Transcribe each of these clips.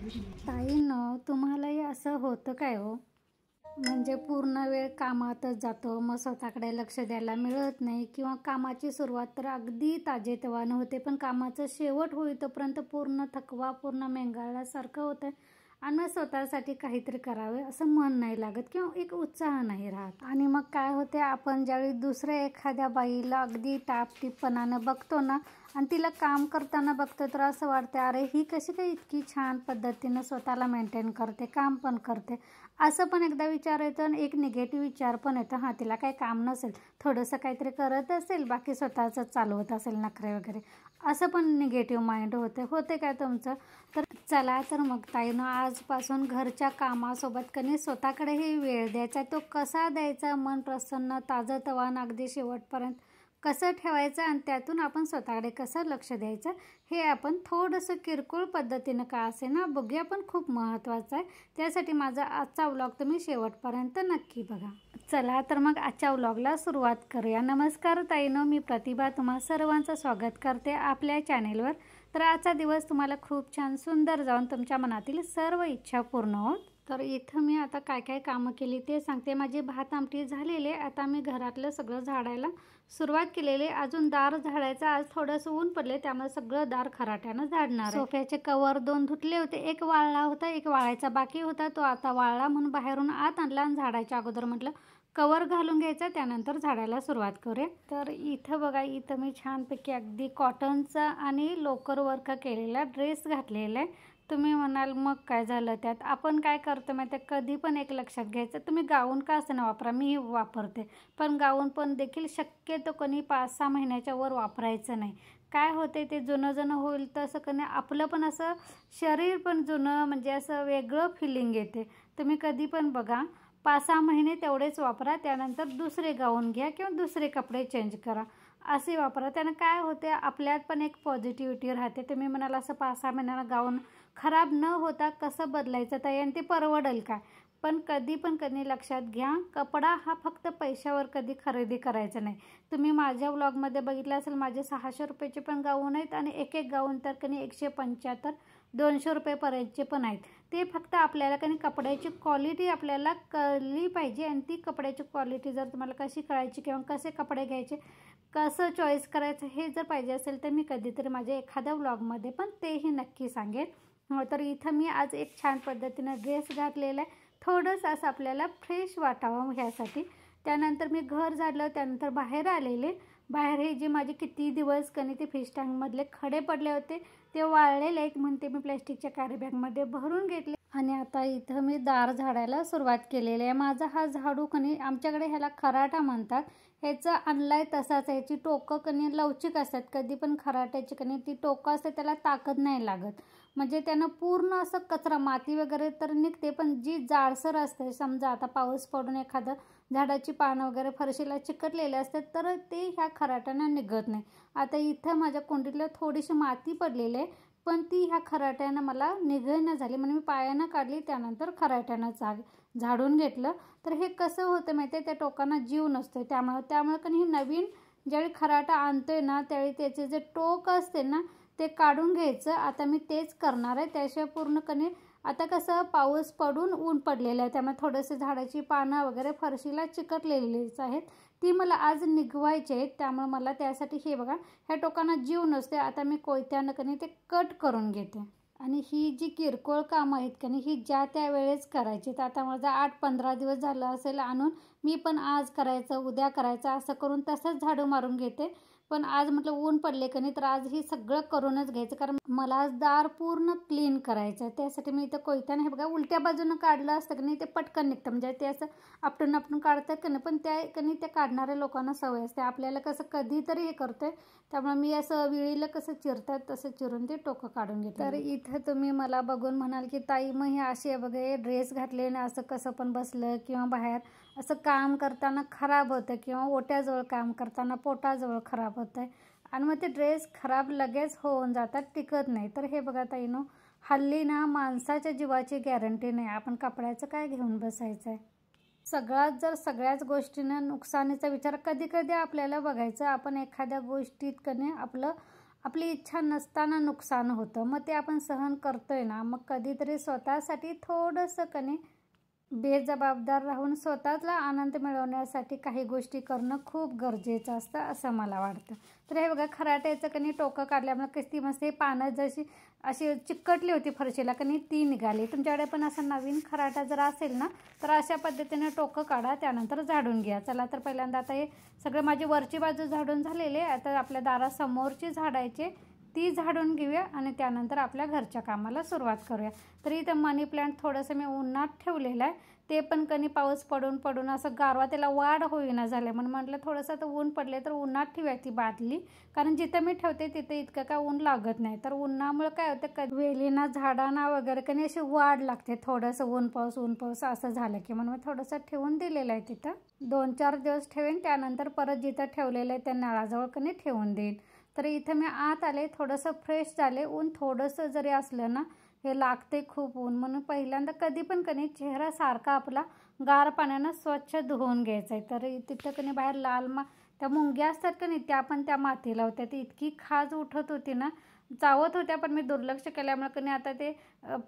ताईंनो, तुम्हालाही असं होतं काय हो? म्हणजे पूर्ण वेळ कामातच जातो, मग स्वतःकडे लक्ष द्यायला मिळत नाही किंवा कामाची सुरुवात तर अगदी ताजेतवानं होते, पण कामाचं शेवट होईतोपर्यंत पूर्ण थकवा, पूर्ण मेंगाळल्यासारखं होतं आणि मग स्वतःसाठी काहीतरी करावे असं मन नाही लागत किंवा एक उत्साह नाही राहत. आणि मग काय होते, आपण ज्यावेळी दुसऱ्या एखाद्या बाईला अगदी टापटीपपणानं बघतो ना आणि तिला काम करताना बघतो तर असं वाटतं, अरे ही कशी काय इतकी छान पद्धतीनं स्वतःला मेंटेन करते, काम पण करते. असं पण एकदा विचार येतो आणि एक निगेटिव्ह विचार पण येतो, हां तिला काही काम नसेल, थोडंसं काहीतरी करत असेल, बाकी स्वतःचंच चालवत असेल नखरे वगैरे, असं पण निगेटिव्ह माइंड होते काय तुमचं? तर चला तर मग ताईनं आजपासून घरच्या कामासोबत कधी स्वतःकडेही वेळ द्यायचा, तो कसा द्यायचा, मन प्रसन्न ताजंतवानं अगदी शेवटपर्यंत कसं ठेवायचं आणि त्यातून आपण स्वतःकडे कसं लक्ष द्यायचं हे आपण थोडंसं किरकोळ पद्धतीनं का असे ना बघूया, पण खूप महत्त्वाचं आहे. त्यासाठी माझा आजचा व्लॉग तुम्ही शेवटपर्यंत नक्की बघा. चला तर मग आजच्या व्लॉगला सुरुवात करूया. नमस्कार ताईनो, मी प्रतिभा तुम्हा सर्वांचं स्वागत करते आपल्या चॅनेलवर. तर आजचा दिवस तुम्हाला खूप छान सुंदर जाऊन तुमच्या मनातील सर्व इच्छा पूर्ण होत. तर इथं मी आता काय काय कामं केली ते सांगते. माझी भात आमटी झालेली, आता मी घरातलं सगळं झाडायला सुरुवात केलेली. अजून दार झाडायचं, आज थोडंसं ऊन पडले त्यामुळे सगळं दार खराट्यानं झाडणार. सोफ्याचे कवर 2 धुतले होते, एक वाळला होता, एक वाळायचा बाकी होता, तो आता वाळला म्हणून बाहेरून आत आणला आणि झाडायच्या अगोदर म्हटलं कवर घालून घ्यायचा, त्यानंतर झाडायला सुरुवात करूया. तर इथं बघा, इथं मी छानपैकी अगदी कॉटनचा आणि लोकर वर्क केलेला ड्रेस घातलेला आहे. तुम्ही म्हणाल मग काय झालं त्यात? आपण काय करतो माहिती आहे, कधी पण एक लक्षात घ्यायचं, तुम्ही गाऊन का असं ना वापरा, मी वापरते, पण गाऊन पण देखील शक्यतो कोणी 5-6 महिन्याच्या वर वापरायचं नाही. काय होते, ते जुनं होईल तसं कधी आपलं पण असं शरीर पण जुनं म्हणजे असं वेगळं फिलिंग येते. तुम्ही कधी पण बघा, 5-6 महिने तेवढेच वापरा, त्यानंतर दुसरे गाऊन घ्या किंवा दुसरे कपडे चेंज करा, असे वापरा. त्यानं काय होते, आपल्यात पण एक पॉझिटिव्हिटी राहते. तुम्ही म्हणाल असं 5-6 महिन्याला गाऊन खराब न होता कसं बदलायचं ताई आणि ते परवडेल का? पण कधी लक्षात घ्या, कपडा हा फक्त पैशावर कधी खरेदी करायचा नाही. तुम्ही माझ्या व्लॉगमध्ये बघितलं असेल, माझे 600 रुपयाचे पण गाऊन आहेत आणि एक गाऊन तर कधी 175-200 रुपयेपर्यंतचे पण आहेत. ते फक्त आपल्याला कधी कपड्याची क्वालिटी आपल्याला कळली पाहिजे आणि ती कपड्याची क्वालिटी जर तुम्हाला कशी कळायची किंवा कसे कपडे घ्यायचे, कसं चॉईस करायचं हे जर पाहिजे असेल तर मी कधीतरी माझ्या एखाद्या व्लॉगमध्ये पण तेही नक्की सांगेन. तर इथं मी आज एक छान पद्धतीनं ड्रेस घातलेला आहे, थोडंसं असं आपल्याला फ्रेश वाटावं ह्यासाठी. त्यानंतर मी घर झाडलं, त्यानंतर बाहेर आलेले. बाहेर हे जे माझे किती दिवस कधी ते फिश टँकमधले खडे पडले होते ते वाळलेले आहेत, म्हणते मी प्लॅस्टिकच्या कॅरी बॅगमध्ये भरून घेतले आणि आता इथं मी दार झाडायला सुरुवात केलेली आहे. माझा हा झाडू कणी, आमच्याकडे ह्याला खराटा म्हणतात, ह्याचं आणलाय तसाच. ह्याची टोकं कणी लवचिक असतात, कधी पण खराट्याची कणी ती टोकं असते त्याला ताकद नाही लागत, म्हणजे त्यानं पूर्ण असं कचरा माती वगैरे तर निघते, पण जी जाडसर असते, समजा आता पाऊस पडून एखादं झाडाची पानं वगैरे फरशीला चिकटलेले असतात तर ते ह्या खराट्यानं निघत नाही. आता इथं माझ्या कुंडीला थोडीशी माती पडलेली आहे, पण ती ह्या खराट्यानं मला निघणं झाली, म्हणून मी पायानं काढली, त्यानंतर खराट्यानं झाडून घेतलं. तर हे कसं होतं माहिती आहे, त्या टोकांना जीव नसतो, त्यामुळे कधी नवीन ज्यावेळी खराटा आणतोय ना त्यावेळी त्याचे जे टोक असते ना ते काढून घ्यायचं. आता मी तेच करणार आहे, त्याशिवाय पूर्ण कधी आता कसं पाऊस पडून ऊन पडलेलं आहे, त्यामुळे थोडेसे झाडाची पानं वगैरे फरशीला चिकटलेलीच आहेत, ती मला आज निघवायची आहेत. त्यामुळे मला त्यासाठी हे बघा, ह्या टोकांना जीव नसते, आता मी कोयत्यानं कधी ते कट करून घेते. आणि ही जी किरकोळ कामं आहेत कधी ही ज्या त्या वेळेस करायची. तर आता माझा 8-15 दिवस झालं असेल आणून, मी पण आज करायचं उद्या करायचं असं करून तसंच झाडू मारून घेते. पण आज म्हटलं ऊन पडले कधी तर आज ही सगळं करूनच घ्यायचं, कारण मला आज दार पूर्ण क्लीन करायचं आहे. त्यासाठी मी इथं कोयत्याने हे बघा उलट्या बाजूनं काढलं असतं की नाही ते पटकन निघतं, म्हणजे ते असं आपटून काढतात की नाही, पण त्या काढणाऱ्या लोकांना सवय असते, आपल्याला कसं कधीतरी हे करतोय, त्यामुळे मी असं विळीला कसं चिरतात तसं चिरून ते टोकं काढून घेते. तर इथं तुम्ही मला बघून म्हणाल की ताई मग हे असे वगैरे ड्रेस घातले ना असं कसं पण बसलं किंवा बाहेर असं काम करताना खराब होतं किंवा ओट्याजवळ काम करताना पोटाजवळ खराब होतं आहे आणि मग ते ड्रेस खराब लगेच होऊन जातात, टिकत नाही. तर हे बघा ताईनो, हल्ली ना माणसाच्या जीवाची गॅरंटी नाही, आपण कपड्याचं काय घेऊन बसायचं आहे. सगळ्याच गोष्टींना नुकसानीचा विचार कधी आपल्याला बघायचा. आपण एखाद्या गोष्टीत कधी आपलं आपली इच्छा नसताना नुकसान होतं, मग ते आपण सहन करतोय ना, मग कधीतरी स्वतःसाठी थोडंसं बेजबाबदार राहून स्वतःला आनंद मिळवण्यासाठी काही गोष्टी करणं खूप गरजेचं असतं असं मला वाटतं. तर हे बघा, खराट्याचं टोकं काढल्यामुळे किती मस्त हे पानं जशी अशी चिकटली होती फरशीला ती निघाली. तुमच्याकडे पण असा नवीन खराटा जर असेल ना, तर अशा पद्धतीने टोकं काढा, त्यानंतर झाडून घ्या. चला तर पहिल्यांदा आता हे सगळं माझी वरची बाजू झाडून झालेली आहे. आता आपल्या दारासमोरची झाडायची ती झाडून घेऊया आणि त्यानंतर आपल्या घरच्या कामाला सुरुवात करूया. तर इथं मनी प्लांट थोडंसं मी उन्हात ठेवलेलं आहे. ते पण पाऊस पडून पडून असं गारवा त्याला वाढ होईना झाले, म्हणून म्हटलं थोडंसं तर ऊन पडले तर उन्हात ठेवूया ती बादली, कारण जिथं मी ठेवते तिथं इतकं काय ऊन लागत नाही. तर उन्हामुळे काय होतं, वेलीना झाडांना वगैरे अशी वाढ लागते. थोडंसं ऊन पाऊस असं झालं की म्हणून थोडंसं ठेवून दिलेलं आहे. तिथं 2-4 दिवस ठेवेन, त्यानंतर परत जिथं ठेवलेलं आहे त्या नळाजवळ ठेवून देईन. तर इथं मी आत आले, थोडंसं फ्रेश झाले. ऊन थोडंसं जरी असलं ना, हे लागते खूप ऊन, म्हणून पहिल्यांदा कधी पण चेहरा सारखा आपला गार पाण्यानं स्वच्छ धुवून घ्यायचा आहे. तर तिथं बाहेर लाल त्या मुंग्या असतात त्या पण त्या मातीला होत्या. ती इतकी खाज उठत होती ना, चावत होत्या, पण मी दुर्लक्ष केल्यामुळे आता ते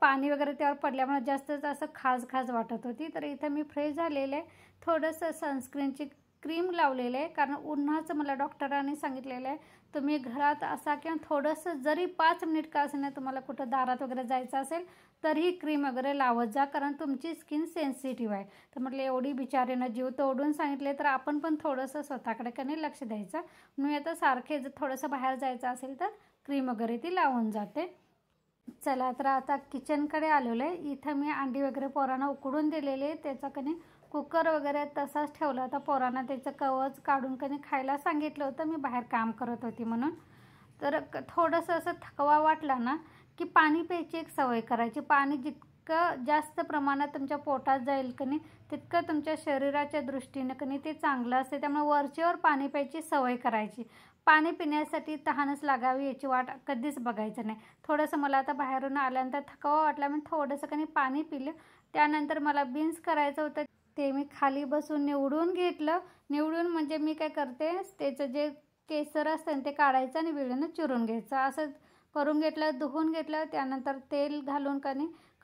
पाणी वगैरे त्यावर पडल्यामुळे जास्तच असं खाज वाटत होती. तर इथं मी फ्रेश झालेलं आहे. थोडंसं सनस्क्रीनची क्रीम लावलेलं आहे, कारण उन्हाचं मला डॉक्टरांनी सांगितलेलं आहे तुम्ही घरात असा किंवा थोडंसं जरी 5 मिनिट का असेल तुम्हाला कुठं दारात वगैरे जायचं असेल तरीही क्रीम वगैरे लावत जा, कारण तुमची स्किन सेन्सिटिव्ह आहे. तर म्हटलं एवढी बिचारीनं जीव तोडून सांगितले तर आपण पण थोडंसं स्वतःकडे लक्ष द्यायचं. मी आता सारखे जर थोडंसं बाहेर जायचं असेल तर क्रीम वगैरे ती लावून जाते. चला तर आता किचनकडे आलेलो आहे. इथं मी अंडी वगैरे पोरांना उकडून दिलेले, त्याचा कुकर वगैरे तसाच ठेवला होता. पोरांना त्याचं कवच काढून खायला सांगितलं होतं, मी बाहेर काम करत होती म्हणून. तर थोडंसं असं थकवा वाटला ना की पाणी प्यायची एक सवय करायची. पाणी जितकं जास्त प्रमाणात तुमच्या पोटात जाईल तितकं तुमच्या शरीराच्या दृष्टीनं ते चांगलं असते. त्यामुळे वरचेवर पाणी प्यायची सवय करायची. पाणी पिण्यासाठी तहानच लागावी याची वाट कधीच बघायचं नाही. थोडंसं मला आता बाहेरून आल्यानंतर थकवा वाटला, मी थोडंसं पाणी पिलं. त्यानंतर मला बीन्स करायचं होतं, ते मी खाली बसून निवडून घेतलं. निवडून म्हणजे मी काय करते, त्याचं जे केसर असतं ते काढायचं आणि विळीनं चिरून घ्यायचं. असं करून घेतलं, धुवून घेतलं. त्यानंतर तेल घालून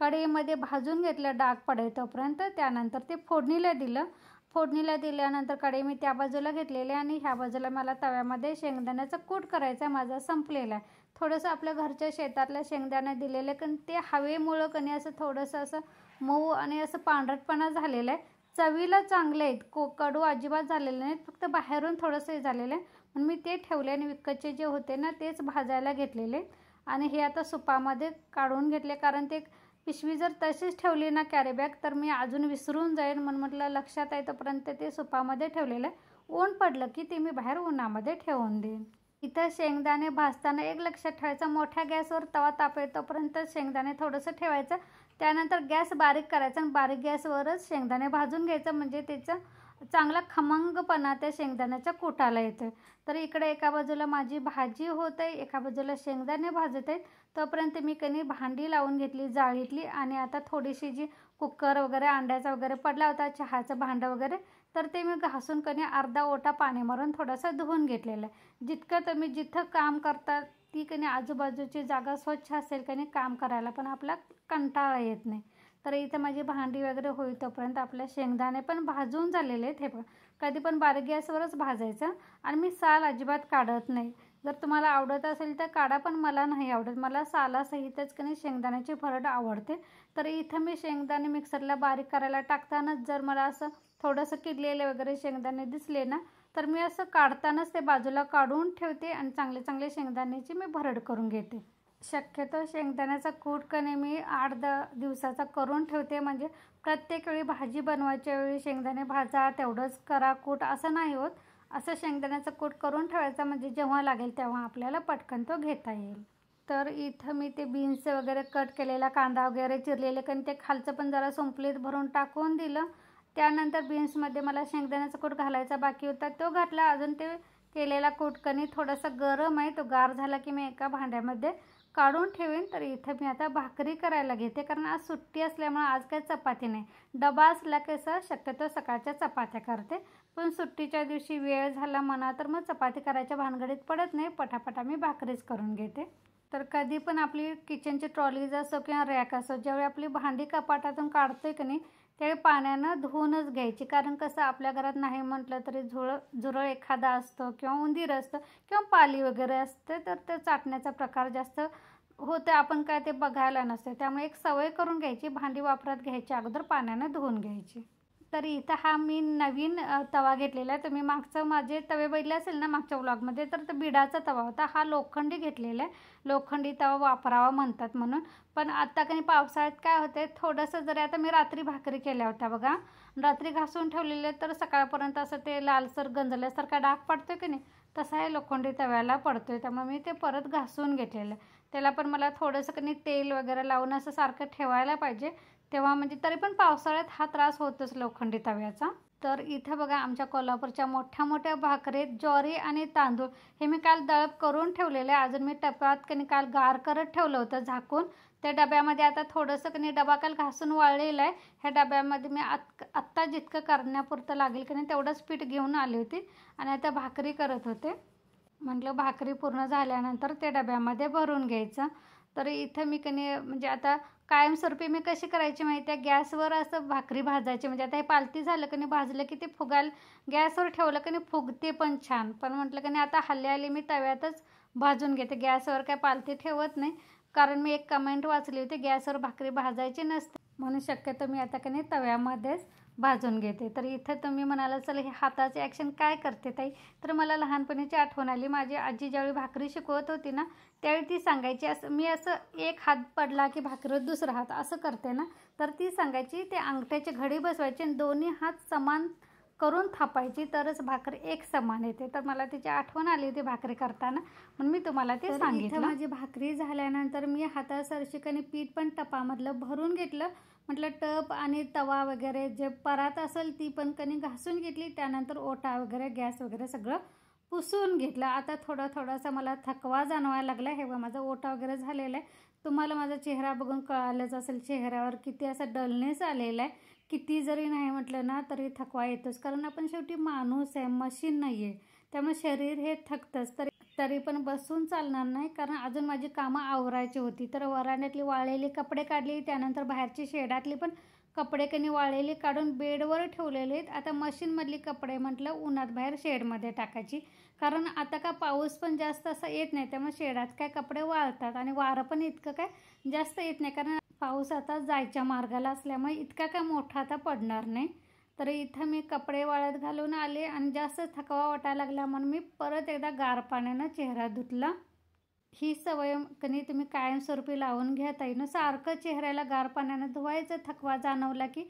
कढईमध्ये भाजून घेतलं डाग पडेपर्यंत. त्यानंतर ते फोडणीला दिलं. फोडणीला दिल्यानंतर कढई मी त्या बाजूला घेतलेले आणि ह्या बाजूला मला तव्यामध्ये शेंगदाण्याचं कूट करायचं माझा संपलेला आहे. थोडंसं आपल्या घरच्या शेतातल्या शेंगदाणे दिलेले, ते हवेमुळं असं थोडंसं असं मऊ आणि असं पांढरटपणा झालेलं आहे. चवीला चांगले आहेत, कडू अजिबात झालेले नाहीत, फक्त बाहेरून थोडंसं हे झालेलं आहे. म्हणून मी ते ठेवले आणि विकतचे जे होते ना तेच भाजायला घेतलेले आणि हे आता सुपामध्ये काढून घेतले, कारण ते पिशवी जर तशीच ठेवली ना कॅरीबॅग तर मी अजून विसरून जाईन, म्हणून म्हटलं लक्षात आहे तोपर्यंत ते सुपामध्ये ठेवलेलं आहे. ऊन पडलं की ते मी बाहेर उन्हामध्ये ठेवून देईन. इथं शेंगदाणे भाजताना एक लक्षात ठेवायचं, मोठ्या गॅसवर तवा तापेल तोपर्यंत शेंगदाणे थोडंसं ठेवायचं. त्यानंतर गॅस बारीक करायचा आणि बारीक गॅसवरच शेंगदाणे भाजून घ्यायचं, म्हणजे त्याचं चांगला खमंगपणा त्या शेंगदाण्याच्या कुटाला येतं. तर इकडे एका बाजूला माझी भाजी होत आहे, एका बाजूला शेंगदाणे भाजत आहेत. तोपर्यंत मी भांडी लावून घेतली जाळीतली आणि आता थोडीशी जी कुकर वगैरे अंड्याचा वगैरे पडला होता, चहाचं भांडं वगैरे, तर ते मी घासून अर्धा ओटा पाणी मारून थोडंसं धुवून घेतलेलं आहे. जितकं तुम्ही जिथं काम करता ती आजूबाजूची जागा स्वच्छ असेल काम करायला पण आपला कंटाळा येत नाही. तर इथं माझी भांडी वगैरे होईल तोपर्यंत आपल्या शेंगदाणे पण भाजून झालेले आहेत. हे पण कधी पण बारीक गॅसवरच भाजायचं आणि मी साल अजिबात काढत नाही. जर तुम्हाला आवडत असेल तर काढा, पण मला नाही आवडत. मला सालासहितच शेंगदाण्याची भरड आवडते. तर इथं मी शेंगदाणे मिक्सरला बारीक करायला टाकतानाच जर मला असं थोडंसं किडलेले वगैरे शेंगदाणे दिसले ना तर मी असं काढतानाच ते बाजूला काढून ठेवते आणि चांगले चांगले शेंगदाण्याची मी भरड करून घेते. शक्यतो शेंगदाण्याचा कूट मी 8-10 दिवसाचा करून ठेवते, म्हणजे प्रत्येक वेळी भाजी बनवायच्या वेळी शेंगदाणे भाजा तेवढंच करा कूट असं नाही होत. असं शेंगदाण्याचा कूट करून ठेवायचा, म्हणजे जेव्हा लागेल तेव्हा आपल्याला पटकन तो घेता येईल. तर इथं मी ते बीन्स वगैरे कट केलेला कांदा वगैरे चिरलेले ते खालचं पण जरा संपलीत भरून टाकून दिलं. त्यानंतर बीन्समध्ये मला शेंगदाण्याचा कूट घालायचा बाकी होता, तो घातला. अजून ते केलेला कूट थोडासा गरम आहे, तो गार झाला की मी एका भांड्यामध्ये काढून ठेवेन. तर इथं मी आता भाकरी करायला घेते, कारण आज सुट्टी असल्यामुळे आज काही चपाती नाही. डबा असला कसं शक्यतो सकाळच्या चपात्या करते, पण सुट्टीच्या दिवशी वेळ झाला म्हणा तर मग चपाती करायच्या भानगडीत पडत नाही, पटापटा मी भाकरीच करून घेते. तर कधी पण आपली किचनची ट्रॉलीज असो किंवा रॅक असो, ज्यावेळी आपली भांडी कपाटातून काढतोय की नाही त्यावेळी पाण्यानं धुवूनच घ्यायची. कारण कसं आपल्या घरात नाही म्हटलं तरी झुरळ एखादा असतो किंवा उंदीर असतं किंवा पाली वगैरे असते, तर ते चाटण्याचा प्रकार जास्त होते, आपण काय ते बघायला नसते. त्यामुळे एक सवय करून घ्यायची, भांडी वापरात घ्यायची अगोदर पाण्यानं धुवून घ्यायची. तर इथं हा मी नवीन तवा घेतलेला आहे. तुम्ही मागचं माझे तवे बघितले असेल ना मागच्या व्लॉगमध्ये, तर तो बिडाचा तवा होता. हा लोखंडी घेतलेला आहे, लोखंडी तवा वापरावा म्हणतात म्हणून. पण आता काही पावसाळ्यात काय होते, थोडंसं जरी आता मी रात्री भाकरी केल्या होत्या बघा, रात्री घासून ठेवलेले, तर सकाळपर्यंत असं ते लालसर गंजल्यासारखा डाग पडतो की नाही, तसा हे लोखंडी तव्याला पडतोय. त्यामुळे मी ते परत घासून घेतलेलं. त्याला पण मला थोडंसं की नाही तेल वगैरे लावून असं सारखं ठेवायला पाहिजे, तेव्हा म्हणजे तरी पण पावसाळ्यात हा त्रास होतच लोखंडी तव्याचा. तर इथं बघा आमच्या कोल्हापूरच्या मोठ्या मोठ्या भाकरीत ज्वारी आणि तांदूळ हे मी काल दळप करून ठेवलेलं आहे. अजून मी टप्प्यात कणी काल गार करत ठेवलं होतं झाकून. त्या डब्यामध्ये आता थोडंसं कणी डबा काल घासून वाळलेला आहे. ह्या डब्यामध्ये मी आत्ता जितकं करण्यापुरतं लागेल की नाही तेवढंच पीठ घेऊन आली होती आणि आता भाकरी करत होते. म्हटलं भाकरी पूर्ण झाल्यानंतर ते डब्यामध्ये भरून घ्यायचं. तर इथं मी कणी म्हणजे आता कायमस्वरूपी मी कशी करायची माहिती आहे, गॅसवर असं भाकरी भाजायची. म्हणजे आता हे पालती झालं की नाही भाजलं की ते फुगायला गॅसवर ठेवलं की नाही फुगते पण छान. पण म्हटलं की नाही आता हल्ली मी तव्यातच भाजून घेते, गॅसवर काय पालती ठेवत नाही. कारण मी एक कमेंट वाचली होती गॅसवर भाकरी भाजायची नसते, म्हणून शक्यतो मी आता की नाही तव्यामध्येच भाजून घेते. तर इथं तुम्ही म्हणाला चल हे हाताचे ॲक्शन काय करते ताई, तर मला लहानपणीची आठवण आली. माझी आजी ज्यावेळी भाकरी शिकवत होती ना त्यावेळी ती सांगायची, असं मी असं एक हात पडला की भाकरीवर दुसरा हात असं करते ना, तर ती सांगायची ते अंगठ्याची घडी बसवायची आणि दोन्ही हात समान करून थापायची, तरच भाकरी एक समान येते. तर मला तिची आठवण आली होती भाकरी करताना, म्हणून मी तुम्हाला ते सांगितलं. माझी भाकरी झाल्यानंतर मी हातासरशिकाने पीठ पण टपामधलं भरून घेतलं. म्हटलं टप आणि तवा वगैरे जे परात असेल ती पण कणी घासून घेतली. त्यानंतर ओटा वगैरे गॅस वगैरे सगळं पुसून घेतलं. आता थोडासा मला थकवा जाणवायला लागला. हे बघा माझा ओटा वगैरे झालेला आहे. तुम्हाला माझा चेहरा बघून कळालंच असेल चेहऱ्यावर किती असा डलनेस आलेला आहे. किती जरी नाही म्हटलं ना तरी थकवा येतोच, कारण आपण शेवटी माणूस आहे, मशीन नाही आहे. त्यामुळे शरीर हे थकतंच. तरी पण बसून चालणार नाही, कारण अजून माझी कामं आवरायची होती. तर वरांड्यातली वाळलेली कपडे काढली, त्यानंतर बाहेरची शेडातली पण कपडे कणी वाळलेली काढून बेडवर ठेवलेले आहेत. आता मशीनमधली कपडे म्हटलं उन्हात बाहेर शेडमध्ये टाकायची, कारण आता का पाऊस पण जास्त असा येत नाही, त्यामुळे शेडात काय कपडे वाळतात आणि वारं पण इतकं काय जास्त येत नाही, कारण पाऊस आता जायच्या मार्गाला असल्यामुळे इतका काय मोठा आता पडणार नाही. तर इथं मी कपडे वाळत घालून आले आणि जास्त थकवा वाटायला लागला म्हणून मी परत एकदा गार पाण्यानं चेहरा धुतला. ही सवय कधी तुम्ही कायमस्वरूपी लावून घ्या ताई. सारखं चेहऱ्याला गार पाण्यानं धुवायचं थकवा जाणवला की,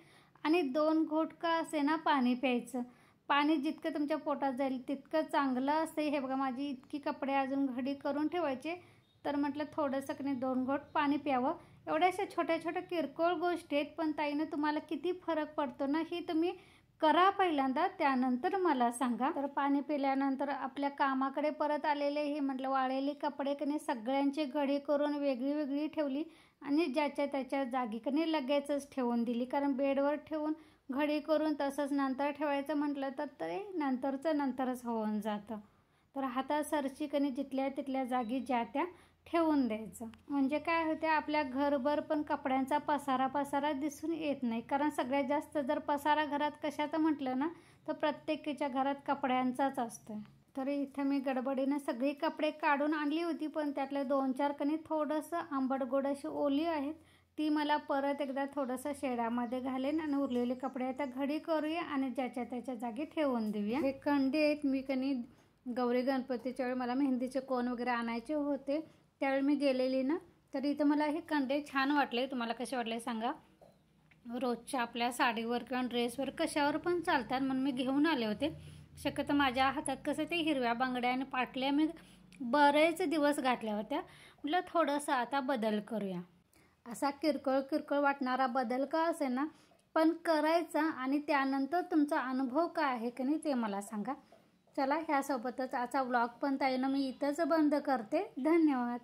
आणि 2 घोट का असे ना पाणी प्यायचं. पाणी जितकं तुमच्या पोटात जाईल तितकं चांगलं असते. हे बघा माझी इतकी कपडे अजून घडी करून ठेवायचे, तर म्हटलं थोडंसं की नाही 2 घोट पाणी प्यावं. एवढ्या अशा छोट्या छोट्या किरकोळ गोष्टी आहेत, पण ताईनं तुम्हाला किती फरक पडतो ना ही तुम्ही करा पहिल्यांदा, त्यानंतर मला सांगा. तर पाणी पिल्यानंतर आपल्या कामाकडे परत आलेले हे म्हटलं वाळलेली कपडे कधी सगळ्यांची घडी करून वेगळी वेगळी ठेवली आणि ज्याच्या त्याच्या जागी कधी लगेचच ठेवून दिली. कारण बेडवर ठेवून घडी करून तसंच नंतर ठेवायचं म्हटलं तर ते नंतरच होऊन जातं. तर हातासरशी कधी जिथल्या तिथल्या जागी ज्या त्या ठेवून द्यायचं. म्हणजे काय होते, आपल्या घरभर पण कपड्यांचा पसारा दिसून येत नाही. कारण सगळ्यात जास्त जर पसारा घरात कशाचं म्हटलं ना तर प्रत्येकीच्या घरात कपड्यांचाच असतो. तर इथं मी गडबडीनं सगळी कपडे काढून आणली होती, पण त्यातले 2-4 कणी थोडंसं आंबट गोड अशी ओली आहेत, ती मला परत एकदा थोडंसं शेडामध्ये घालेन आणि उरलेले कपडे आता घडी करूया आणि ज्याच्या त्याच्या जागी ठेवून देऊया. हे कंडे आहेत, मी कणी गौरी गणपतीच्या वेळी मला मेहंदीचे कोण वगैरे आणायचे होते त्यावेळी मी गेलेली ना, तर इथं मला हे कंडे छान वाटले. तुम्हाला कसे वाटले सांगा. रोजच्या आपल्या साडीवर किंवा ड्रेसवर कशावर पण चालतात म्हणून मी घेऊन आले होते. शक्यतो माझ्या हातात कसं ते हिरव्या बांगड्या आणि पाटल्या मी बरेच दिवस घातल्या होत्या. म्हटलं थोडंसं आता बदल करूया. असा किरकोळ वाटणारा बदल का असे ना, पण करायचा आणि त्यानंतर तुमचा अनुभव काय आहे की नाही ते मला सांगा. चला ह्यासोबतच आजचा व्लॉग पण ताईनं मी इथंच बंद करते. धन्यवाद.